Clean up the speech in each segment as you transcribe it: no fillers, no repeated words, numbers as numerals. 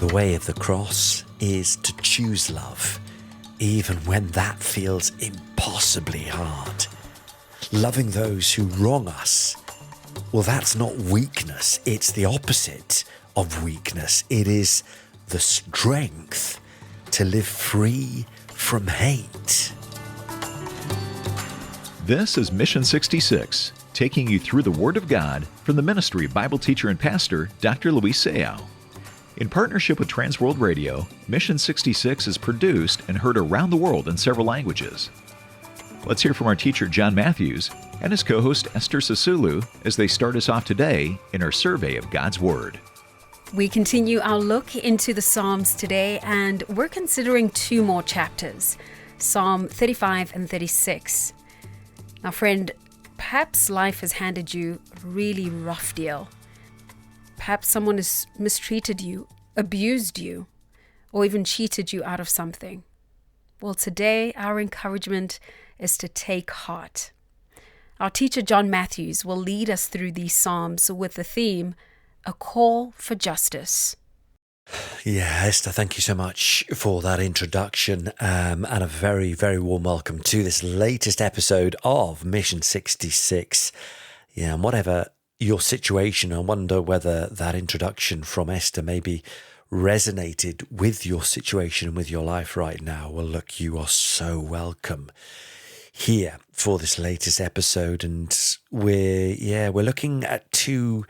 The way of the cross is to choose love, even when that feels impossibly hard. Loving those who wrong us, well, that's not weakness. It's the opposite of weakness. It is the strength to live free from hate. This is Mission 66, taking you through the Word of God from the ministry of Bible teacher and pastor, Dr. Luis Sayao. In partnership with Transworld Radio, Mission 66 is produced and heard around the world in several languages. Let's hear from our teacher, John Matthews, and his co-host, Esther Sasulu, as they start us off today in our survey of God's Word. We continue our look into the Psalms today, and we're considering two more chapters, Psalm 35 and 36. Now, friend, perhaps life has handed you a really rough deal. Perhaps someone has mistreated you, abused you, or even cheated you out of something. Well, today our encouragement is to take heart. Our teacher John Matthews will lead us through these Psalms with the theme, A Call for Justice. Yeah, Esther, thank you so much for that introduction and a very, very warm welcome to this latest episode of Mission 66. Yeah, and whatever your situation, I wonder whether that introduction from Esther maybe resonated with your situation and with your life right now. Well, look, you are so welcome here for this latest episode, and we're looking at two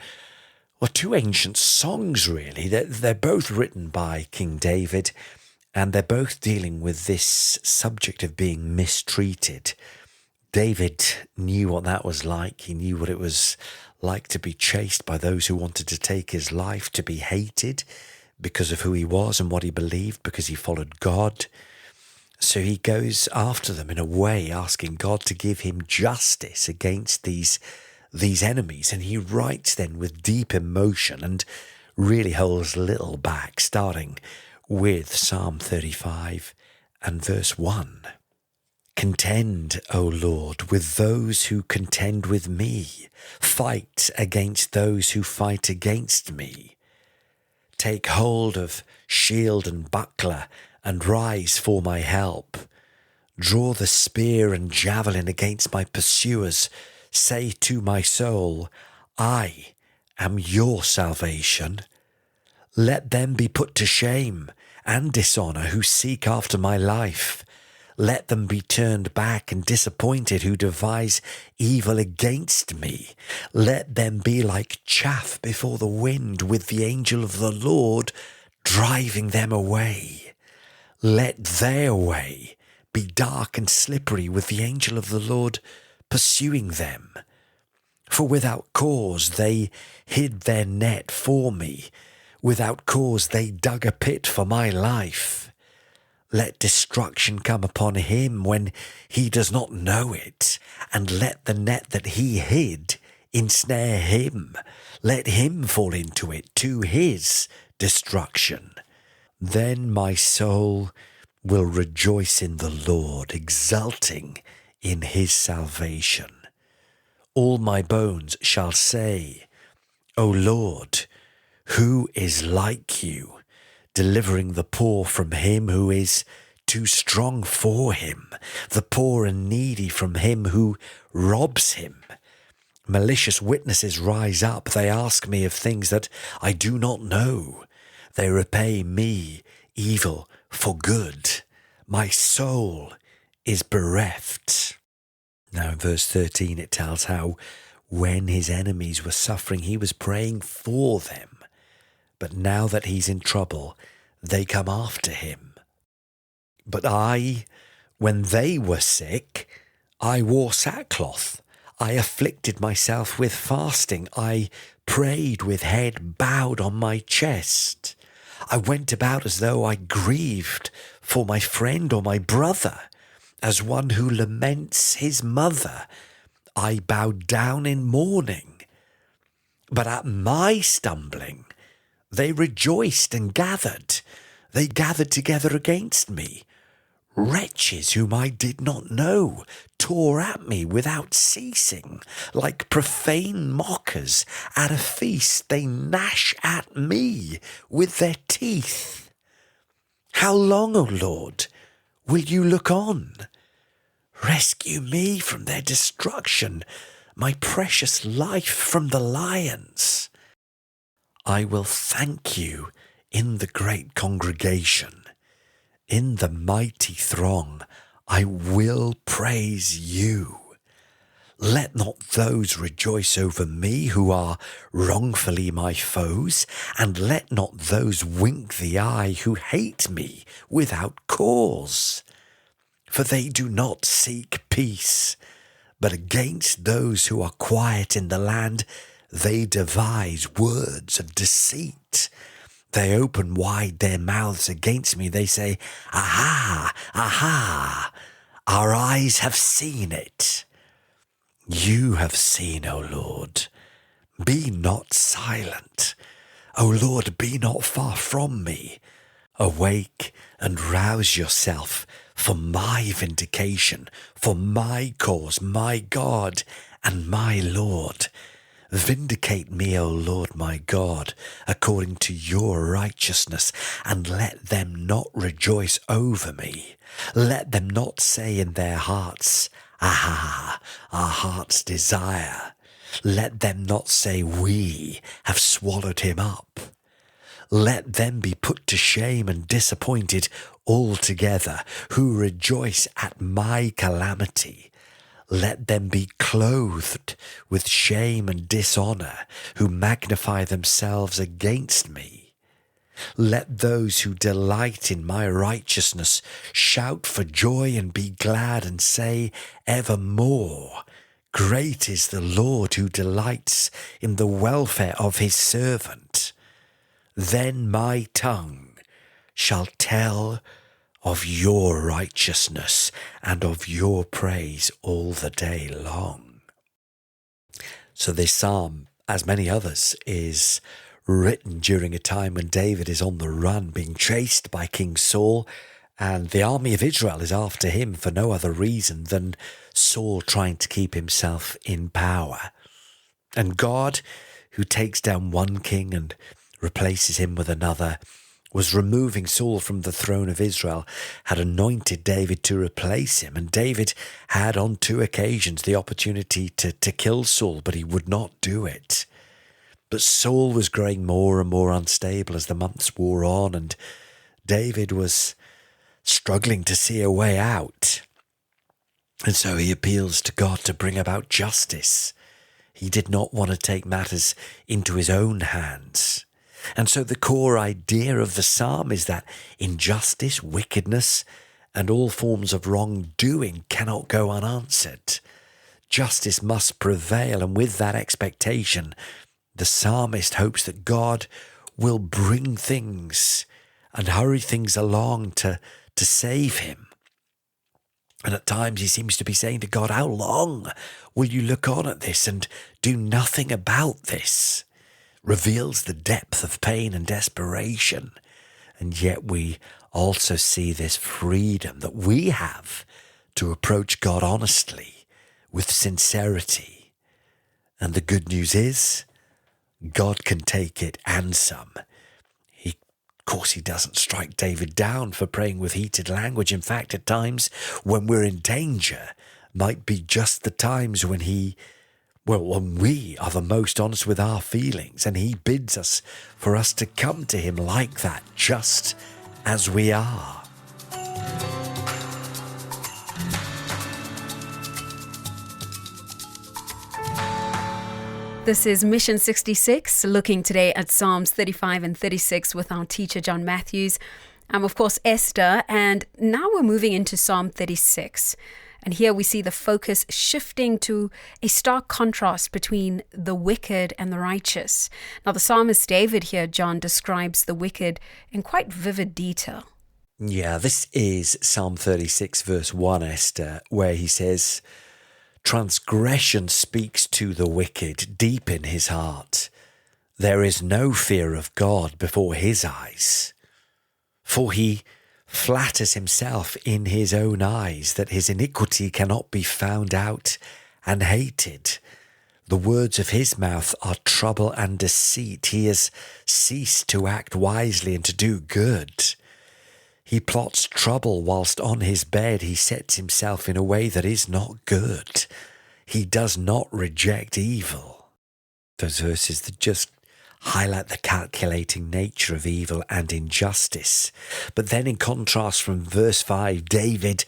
ancient songs, really. They're both written by King David, and they're both dealing with this subject of being mistreated. David knew what that was like. He knew what it was like to be chased by those who wanted to take his life, to be hated because of who he was and what he believed, because he followed God. So he goes after them in a way, asking God to give him justice against these enemies. And he writes then with deep emotion and really holds little back, starting with Psalm 35 and verse 1. Contend, O Lord, with those who contend with me. Fight against those who fight against me. Take hold of shield and buckler and rise for my help. Draw the spear and javelin against my pursuers. Say to my soul, I am your salvation. Let them be put to shame and dishonor who seek after my life. Let them be turned back and disappointed who devise evil against me. Let them be like chaff before the wind, with the angel of the Lord driving them away. Let their way be dark and slippery, with the angel of the Lord pursuing them. For without cause they hid their net for me. Without cause they dug a pit for my life. Let destruction come upon him when he does not know it, and let the net that he hid ensnare him. Let him fall into it to his destruction. Then my soul will rejoice in the Lord, exulting in his salvation. All my bones shall say, O Lord, who is like you? Delivering the poor from him who is too strong for him, the poor and needy from him who robs him. Malicious witnesses rise up. They ask me of things that I do not know. They repay me evil for good. My soul is bereft. Now in verse 13 it tells how when his enemies were suffering, he was praying for them. But now that he's in trouble, they come after him. But I, when they were sick, I wore sackcloth. I afflicted myself with fasting. I prayed with head bowed on my chest. I went about as though I grieved for my friend or my brother, as one who laments his mother. I bowed down in mourning. But at my stumbling, they rejoiced and gathered. They gathered together against me. Wretches whom I did not know tore at me without ceasing. Like profane mockers at a feast, they gnash at me with their teeth. How long, O Lord, will you look on? Rescue me from their destruction, my precious life from the lions. I will thank you in the great congregation. In the mighty throng, I will praise you. Let not those rejoice over me who are wrongfully my foes, and let not those wink the eye who hate me without cause. For they do not seek peace, but against those who are quiet in the land, they devise words of deceit. They open wide their mouths against me. They say, aha, aha, our eyes have seen it. You have seen, O Lord. Be not silent. O Lord, be not far from me. Awake and rouse yourself for my vindication, for my cause, my God and my Lord. Vindicate me, O Lord my God, according to your righteousness, and let them not rejoice over me. Let them not say in their hearts, aha, our heart's desire. Let them not say, we have swallowed him up. Let them be put to shame and disappointed altogether, who rejoice at my calamity. Let them be clothed with shame and dishonour, who magnify themselves against me. Let those who delight in my righteousness shout for joy and be glad and say evermore, great is the Lord who delights in the welfare of his servant. Then my tongue shall tell of your righteousness and of your praise all the day long. So this psalm, as many others, is written during a time when David is on the run, being chased by King Saul, and the army of Israel is after him for no other reason than Saul trying to keep himself in power. And God, who takes down one king and replaces him with another, was removing Saul from the throne of Israel, had anointed David to replace him. And David had on 2 occasions the opportunity to kill Saul, but he would not do it. But Saul was growing more and more unstable as the months wore on, and David was struggling to see a way out. And so he appeals to God to bring about justice. He did not want to take matters into his own hands. And so the core idea of the psalm is that injustice, wickedness, and all forms of wrongdoing cannot go unanswered. Justice must prevail, and with that expectation, the psalmist hopes that God will bring things and hurry things along to save him. And at times he seems to be saying to God, how long will you look on at this and do nothing about this? Reveals the depth of pain and desperation. And yet we also see this freedom that we have to approach God honestly, with sincerity. And the good news is, God can take it and some. Of course, he doesn't strike David down for praying with heated language. In fact, at times when we're in danger, might be just the times when when we are the most honest with our feelings, and he bids us for us to come to him like that, just as we are. This is Mission 66, looking today at Psalms 35 and 36 with our teacher, John Matthews. I'm, of course, Esther, and now we're moving into Psalm 36. And here we see the focus shifting to a stark contrast between the wicked and the righteous. Now, the psalmist David here, John, describes the wicked in quite vivid detail. Yeah, this is Psalm 36, verse 1, Esther, where he says, transgression speaks to the wicked deep in his heart. There is no fear of God before his eyes. For he flatters himself in his own eyes that his iniquity cannot be found out and hated. The words of his mouth are trouble and deceit. He has ceased to act wisely and to do good. He plots trouble whilst on his bed. He sets himself in a way that is not good. He does not reject evil. Those verses that just highlight the calculating nature of evil and injustice. But then in contrast from verse 5, David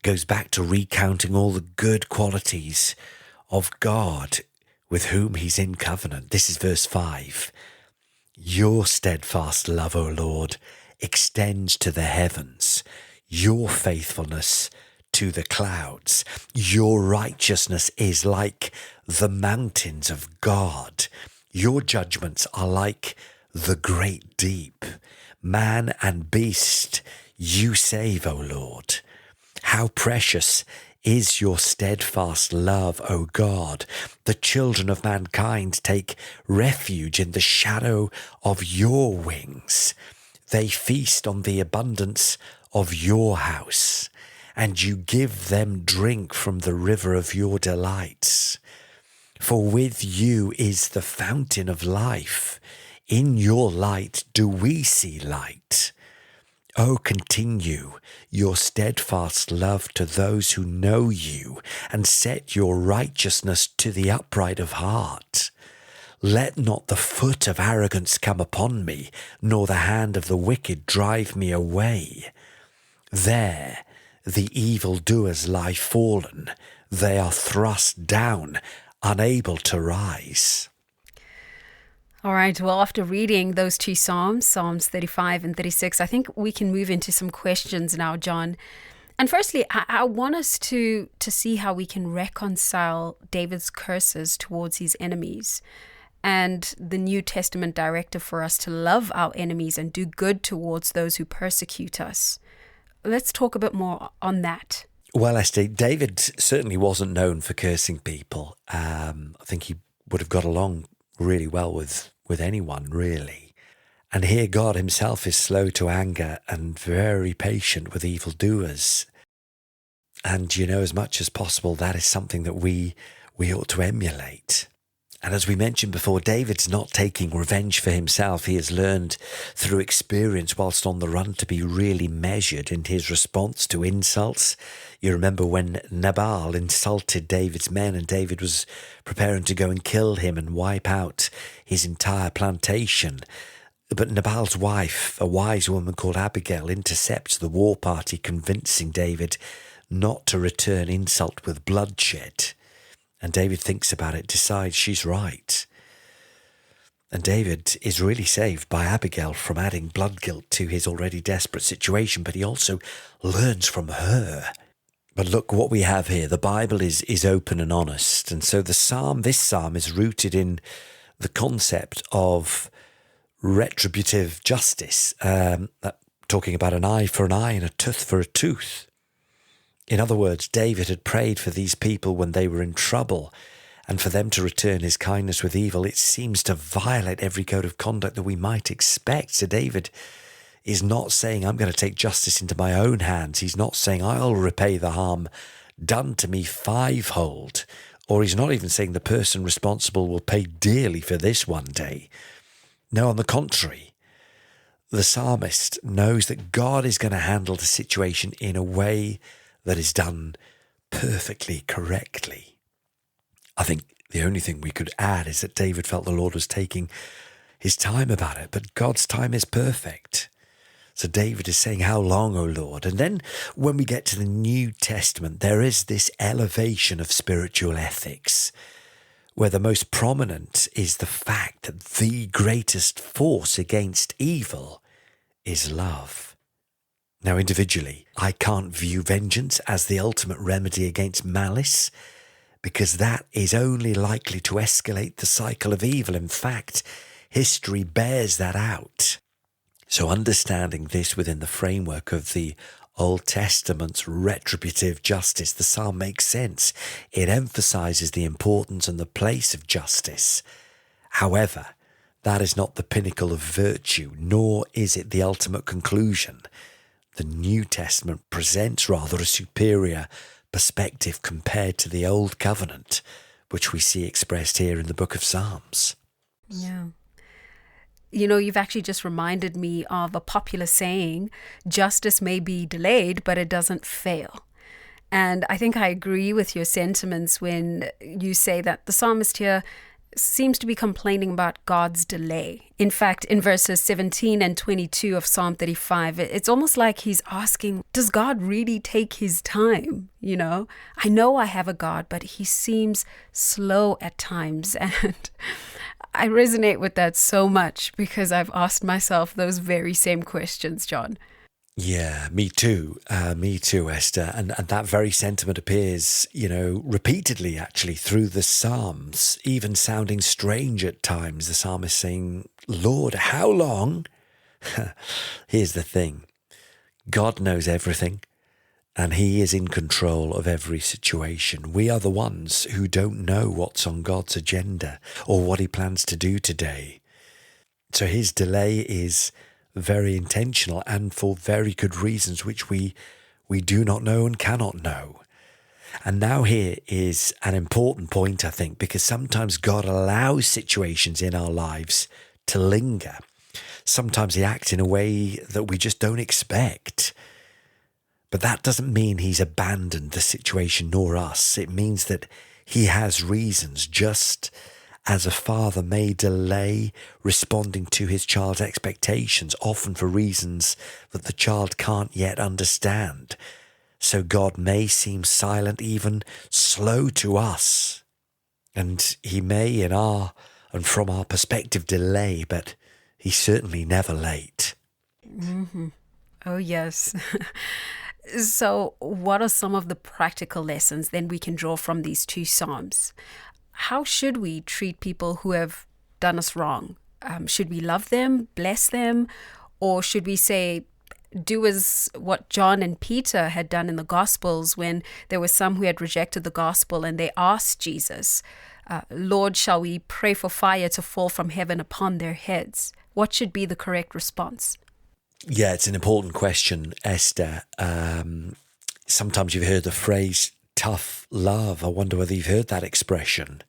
goes back to recounting all the good qualities of God with whom he's in covenant. This is verse 5. Your steadfast love, O Lord, extends to the heavens, your faithfulness to the clouds. Your righteousness is like the mountains of God. Your judgments are like the great deep. Man and beast you save, O Lord. How precious is your steadfast love, O God. The children of mankind take refuge in the shadow of your wings. They feast on the abundance of your house, and you give them drink from the river of your delights. For with you is the fountain of life. In your light do we see light. Oh, continue your steadfast love to those who know you, and set your righteousness to the upright of heart. Let not the foot of arrogance come upon me, nor the hand of the wicked drive me away. There the evildoers lie fallen. They are thrust down, unable to rise. All right, well, after reading those two Psalms, Psalms 35 and 36, I think we can move into some questions now, John. And firstly, I want us to see how we can reconcile David's curses towards his enemies and the New Testament directive for us to love our enemies and do good towards those who persecute us. Let's talk a bit more on that. Well, Esther, David certainly wasn't known for cursing people. I think he would have got along really well with anyone, really. And here God himself is slow to anger and very patient with evildoers. And, as much as possible, that is something that we ought to emulate. And as we mentioned before, David's not taking revenge for himself. He has learned through experience whilst on the run to be really measured in his response to insults. You remember when Nabal insulted David's men and David was preparing to go and kill him and wipe out his entire plantation. But Nabal's wife, a wise woman called Abigail, intercepts the war party, convincing David not to return insult with bloodshed. And David thinks about it, decides she's right. And David is really saved by Abigail from adding blood guilt to his already desperate situation, but he also learns from her. But look what we have here. The Bible is open and honest. And so this psalm is rooted in the concept of retributive justice, talking about an eye for an eye and a tooth for a tooth. In other words, David had prayed for these people when they were in trouble, and for them to return his kindness with evil, it seems to violate every code of conduct that we might expect. So David is not saying, I'm going to take justice into my own hands. He's not saying, I'll repay the harm done to me fivefold. Or he's not even saying the person responsible will pay dearly for this one day. No, on the contrary, the psalmist knows that God is going to handle the situation in a way that is done perfectly correctly. I think the only thing we could add is that David felt the Lord was taking his time about it, but God's time is perfect. So David is saying, how long, O Lord? And then when we get to the New Testament, there is this elevation of spiritual ethics, where the most prominent is the fact that the greatest force against evil is love. Now, individually, I can't view vengeance as the ultimate remedy against malice, because that is only likely to escalate the cycle of evil. In fact, history bears that out. So understanding this within the framework of the Old Testament's retributive justice, the psalm makes sense. It emphasizes the importance and the place of justice. However, that is not the pinnacle of virtue, nor is it the ultimate conclusion. The New Testament presents rather a superior perspective compared to the Old Covenant, which we see expressed here in the book of Psalms. Yeah. You know, you've actually just reminded me of a popular saying, justice may be delayed, but it doesn't fail. And I think I agree with your sentiments when you say that the psalmist here seems to be complaining about God's delay. In fact, in verses 17 and 22 of Psalm 35, it's almost like he's asking, does God really take his time? You know I have a God, but he seems slow at times. And I resonate with that so much because I've asked myself those very same questions, John. Yeah, me too. Me too, Esther. And that very sentiment appears, repeatedly actually through the Psalms, even sounding strange at times. The psalmist saying, Lord, how long? Here's the thing. God knows everything, and he is in control of every situation. We are the ones who don't know what's on God's agenda or what he plans to do today. So his delay is very intentional and for very good reasons, which we do not know and cannot know. And now here is an important point, I think, because sometimes God allows situations in our lives to linger. Sometimes he acts in a way that we just don't expect. But that doesn't mean he's abandoned the situation nor us. It means that he has reasons, just as a father may delay responding to his child's expectations, often for reasons that the child can't yet understand. So God may seem silent, even slow to us. And he may, and from our perspective, delay, but he's certainly never late. Mm-hmm. Oh, yes. So what are some of the practical lessons then we can draw from these two Psalms? How should we treat people who have done us wrong? Should we love them, bless them, or should we say, do as what John and Peter had done in the Gospels when there were some who had rejected the gospel and they asked Jesus, Lord, shall we pray for fire to fall from heaven upon their heads? What should be the correct response? Yeah, it's an important question, Esther. Sometimes you've heard the phrase tough love. I wonder whether you've heard that expression.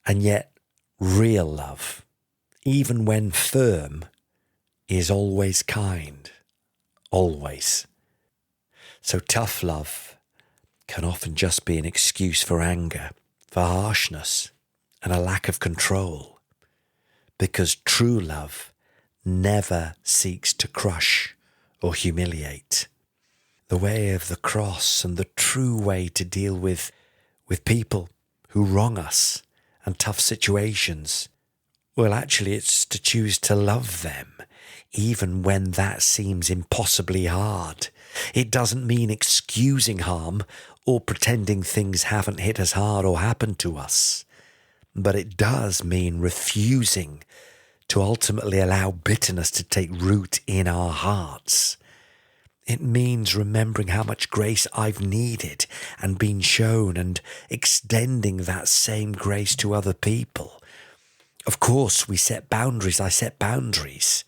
And yet, real love, even when firm, is always kind. Always. So tough love can often just be an excuse for anger, for harshness, and a lack of control. Because true love never seeks to crush or humiliate. The way of the cross and the true way to deal with people who wrong us and tough situations, well, actually, it's to choose to love them, even when that seems impossibly hard. It doesn't mean excusing harm or pretending things haven't hit us hard or happened to us, but it does mean refusing to ultimately allow bitterness to take root in our hearts. It means remembering how much grace I've needed and been shown and extending that same grace to other people. Of course, we set boundaries. I set boundaries,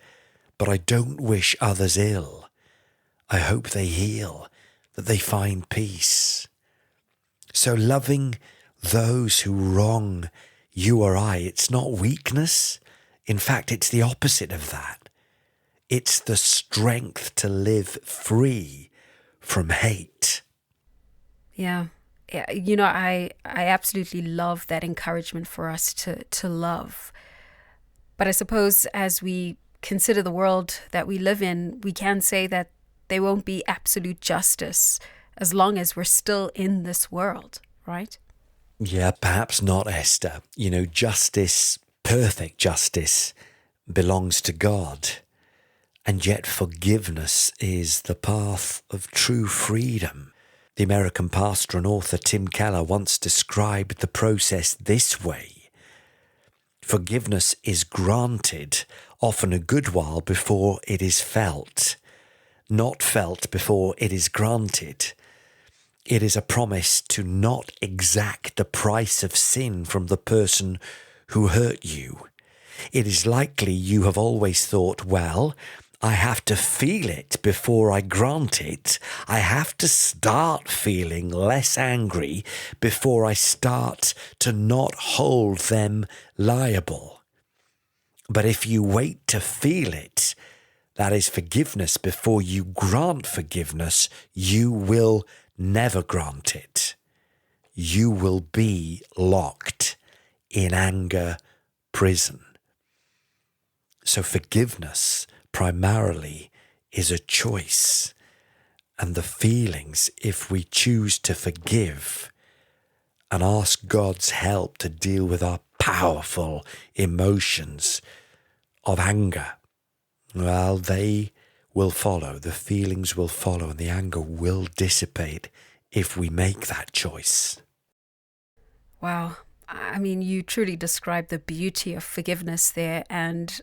but I don't wish others ill. I hope they heal, that they find peace. So loving those who wrong you or I, it's not weakness. In fact, it's the opposite of that. It's the strength to live free from hate. Yeah. You know, I absolutely love that encouragement for us to love. But I suppose as we consider the world that we live in, we can say that there won't be absolute justice as long as we're still in this world, right? Yeah, perhaps not, Esther. Justice, perfect justice, belongs to God. And yet forgiveness is the path of true freedom. The American pastor and author Tim Keller once described the process this way. Forgiveness is granted often a good while before it is felt, not felt before it is granted. It is a promise to not exact the price of sin from the person who hurt you. It is likely you have always thought, well, I have to feel it before I grant it. I have to start feeling less angry before I start to not hold them liable. But if you wait to feel it, that is forgiveness, before you grant forgiveness, you will never grant it. You will be locked in anger prison. So forgiveness primarily is a choice. And the feelings, if we choose to forgive and ask God's help to deal with our powerful emotions of anger, well, they will follow. The feelings will follow and the anger will dissipate if we make that choice. Wow. I mean, you truly describe the beauty of forgiveness there. And,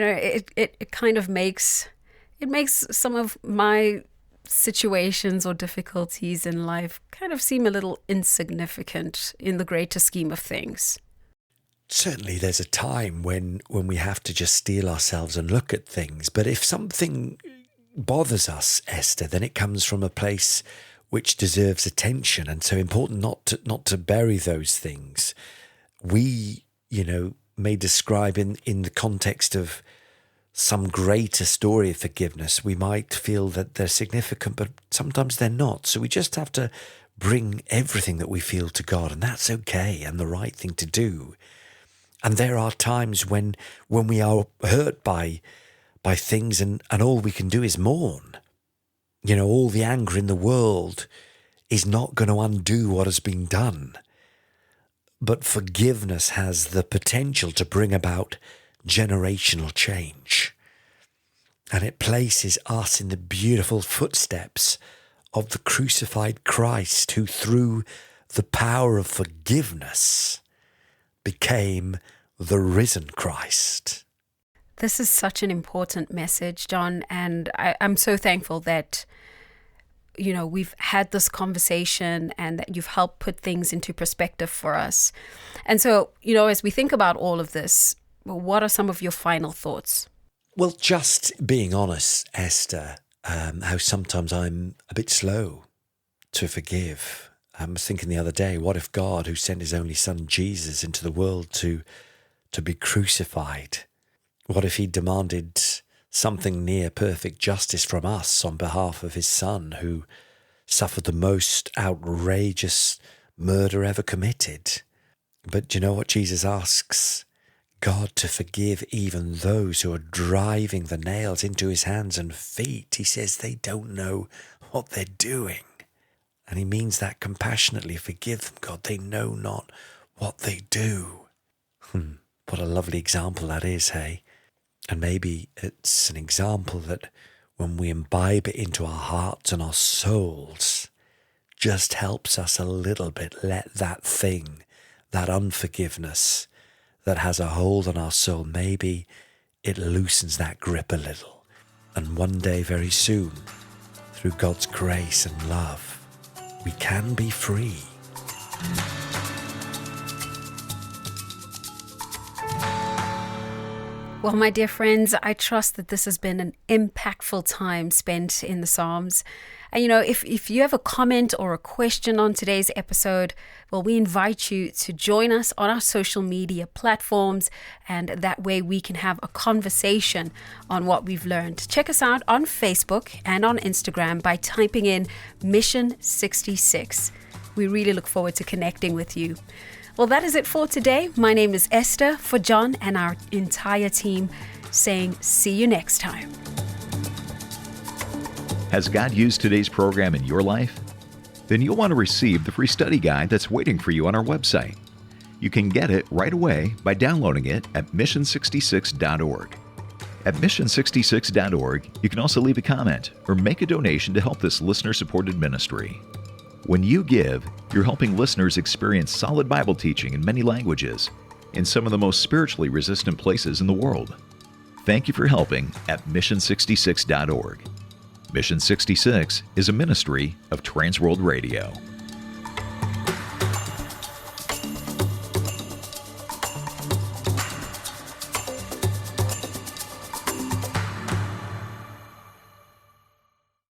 it kind of makes some of my situations or difficulties in life kind of seem a little insignificant in the greater scheme of things. Certainly there's a time when we have to just steel ourselves and look at things. But if something bothers us, Esther, then it comes from a place which deserves attention, and so important not to bury those things. We, may describe in the context of some greater story of forgiveness, we might feel that they're significant, but sometimes they're not. So we just have to bring everything that we feel to God, and that's okay and the right thing to do. And there are times when we are hurt by things and all we can do is mourn. All the anger in the world is not going to undo what has been done. But forgiveness has the potential to bring about generational change. And it places us in the beautiful footsteps of the crucified Christ, who through the power of forgiveness became the risen Christ. This is such an important message, John, and I'm so thankful that, we've had this conversation and that you've helped put things into perspective for us. And so, as we think about all of this, what are some of your final thoughts? Well, just being honest, Esther, how sometimes I'm a bit slow to forgive. I was thinking the other day, what if God, who sent his only son Jesus into the world to be crucified, what if he demanded something near perfect justice from us on behalf of his son, who suffered the most outrageous murder ever committed? But do you know what Jesus asks? God to forgive even those who are driving the nails into his hands and feet. He says they don't know what they're doing. And he means that compassionately. Forgive them, God. They know not what they do. What a lovely example that is, hey? And maybe it's an example that when we imbibe it into our hearts and our souls, just helps us a little bit let that thing, that unforgiveness that has a hold on our soul, maybe it loosens that grip a little. And one day, very soon, through God's grace and love, we can be free. Well, my dear friends, I trust that this has been an impactful time spent in the Psalms. And, if you have a comment or a question on today's episode, well, we invite you to join us on our social media platforms, and that way we can have a conversation on what we've learned. Check us out on Facebook and on Instagram by typing in Mission 66. We really look forward to connecting with you. Well, that is it for today. My name is Esther, for John and our entire team, saying see you next time. Has God used today's program in your life? Then you'll want to receive the free study guide that's waiting for you on our website. You can get it right away by downloading it at mission66.org. At mission66.org, you can also leave a comment or make a donation to help this listener-supported ministry. When you give, you're helping listeners experience solid Bible teaching in many languages in some of the most spiritually resistant places in the world. Thank you for helping at mission66.org. Mission 66 is a ministry of Transworld Radio.